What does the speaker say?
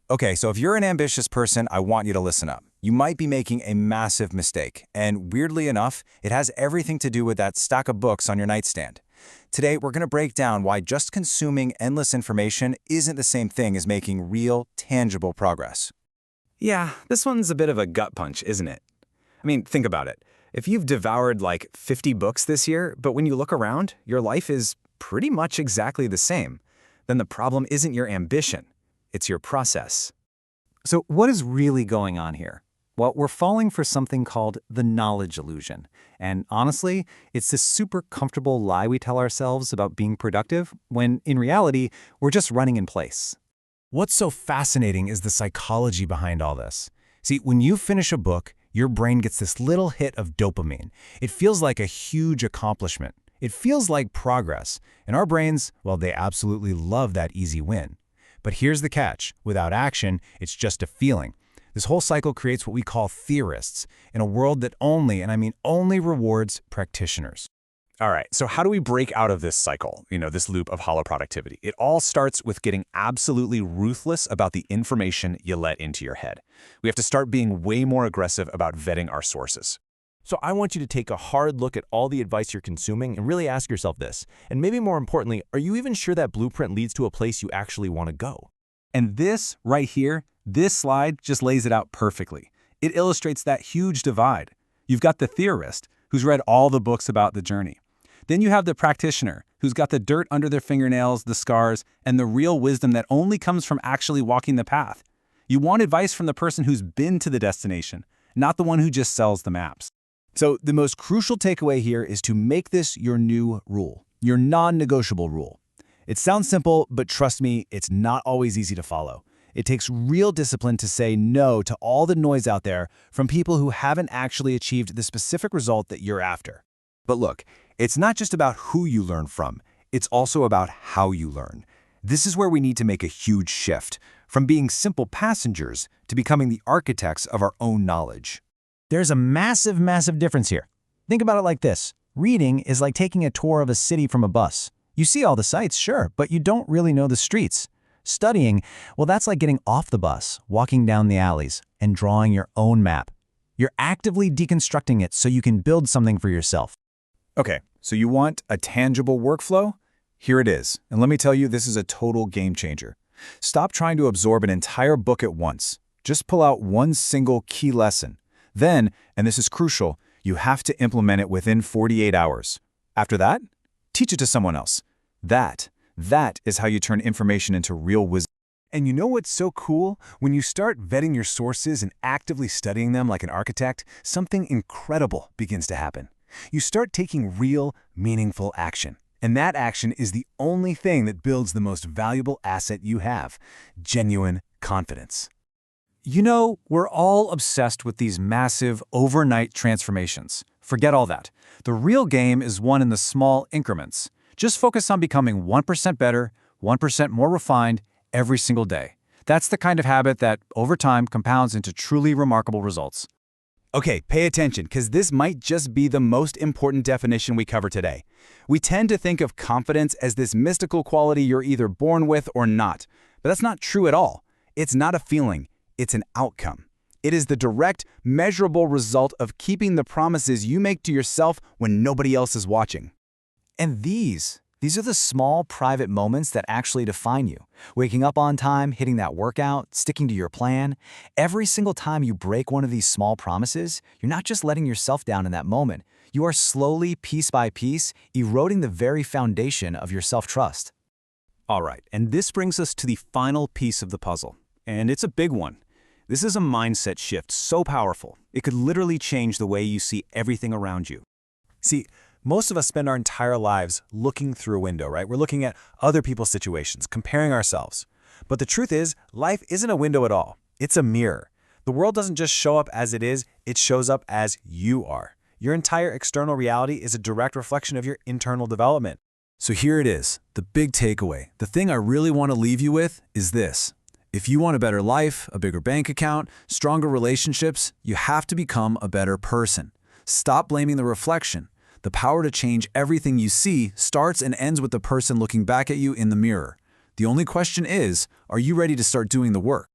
Okay, so if you're an ambitious person, I want you to listen up. You might be making a massive mistake, and weirdly enough, it has everything to do with that stack of books on your nightstand. Today, we're going to break down why just consuming endless information isn't the same thing as making real, tangible progress. Yeah, this one's a bit of a gut punch, isn't it? I mean, think about it. If you've devoured like 50 books this year, but when you look around, your life is pretty much exactly the same, then the problem isn't your ambition, it's your process. So what is really going on here? Well, we're falling for something called the knowledge illusion. And honestly, it's this super comfortable lie we tell ourselves about being productive, when in reality, we're just running in place. What's so fascinating is the psychology behind all this. See, when you finish a book, your brain gets this little hit of dopamine. It feels like a huge accomplishment. It feels like progress. And our brains, well, they absolutely love that easy win. But here's the catch. Without action, it's just a feeling. This whole cycle creates what we call theorists in a world that only, and I mean only, rewards practitioners. All right, so how do we break out of this cycle, this loop of hollow productivity? It all starts with getting absolutely ruthless about the information you let into your head. We have to start being way more aggressive about vetting our sources. So I want you to take a hard look at all the advice you're consuming and really ask yourself this. And maybe more importantly, are you even sure that blueprint leads to a place you actually want to go? And this, right here, this slide just lays it out perfectly. It illustrates that huge divide. You've got the theorist, who's read all the books about the journey. Then you have the practitioner, who's got the dirt under their fingernails, the scars, and the real wisdom that only comes from actually walking the path. You want advice from the person who's been to the destination, not the one who just sells the maps. So the most crucial takeaway here is to make this your new rule, your non-negotiable rule. It sounds simple, but trust me, it's not always easy to follow. It takes real discipline to say no to all the noise out there from people who haven't actually achieved the specific result that you're after. But look, it's not just about who you learn from, it's also about how you learn. This is where we need to make a huge shift, from being simple passengers to becoming the architects of our own knowledge. There's a massive, massive difference here. Think about it like this. Reading is like taking a tour of a city from a bus. You see all the sights, sure, but you don't really know the streets. Studying, well, that's like getting off the bus, walking down the alleys, and drawing your own map. You're actively deconstructing it so you can build something for yourself. Okay, so you want a tangible workflow? Here it is, and let me tell you, this is a total game changer. Stop trying to absorb an entire book at once. Just pull out one single key lesson. Then, and this is crucial, you have to implement it within 48 hours. After that, teach it to someone else. That is how you turn information into real wisdom. And you know what's so cool? When you start vetting your sources and actively studying them like an architect, something incredible begins to happen. You start taking real, meaningful action. And that action is the only thing that builds the most valuable asset you have: genuine confidence. You know, we're all obsessed with these massive, overnight transformations. Forget all that. The real game is won in the small increments. Just focus on becoming 1% better, 1% more refined every single day. That's the kind of habit that, over time, compounds into truly remarkable results. Okay, pay attention, because this might just be the most important definition we cover today. We tend to think of confidence as this mystical quality you're either born with or not. But that's not true at all. It's not a feeling. It's an outcome. It is the direct, measurable result of keeping the promises you make to yourself when nobody else is watching. And these are the small, private moments that actually define you. Waking up on time, hitting that workout, sticking to your plan. Every single time you break one of these small promises, you're not just letting yourself down in that moment. You are slowly, piece by piece, eroding the very foundation of your self-trust. All right, and this brings us to the final piece of the puzzle. And it's a big one. This is a mindset shift so powerful, it could literally change the way you see everything around you. See, most of us spend our entire lives looking through a window, right? We're looking at other people's situations, comparing ourselves. But the truth is, life isn't a window at all. It's a mirror. The world doesn't just show up as it is, it shows up as you are. Your entire external reality is a direct reflection of your internal development. So here it is, the big takeaway. The thing I really want to leave you with is this. If you want a better life, a bigger bank account, stronger relationships, you have to become a better person. Stop blaming the reflection. The power to change everything you see starts and ends with the person looking back at you in the mirror. The only question is, are you ready to start doing the work?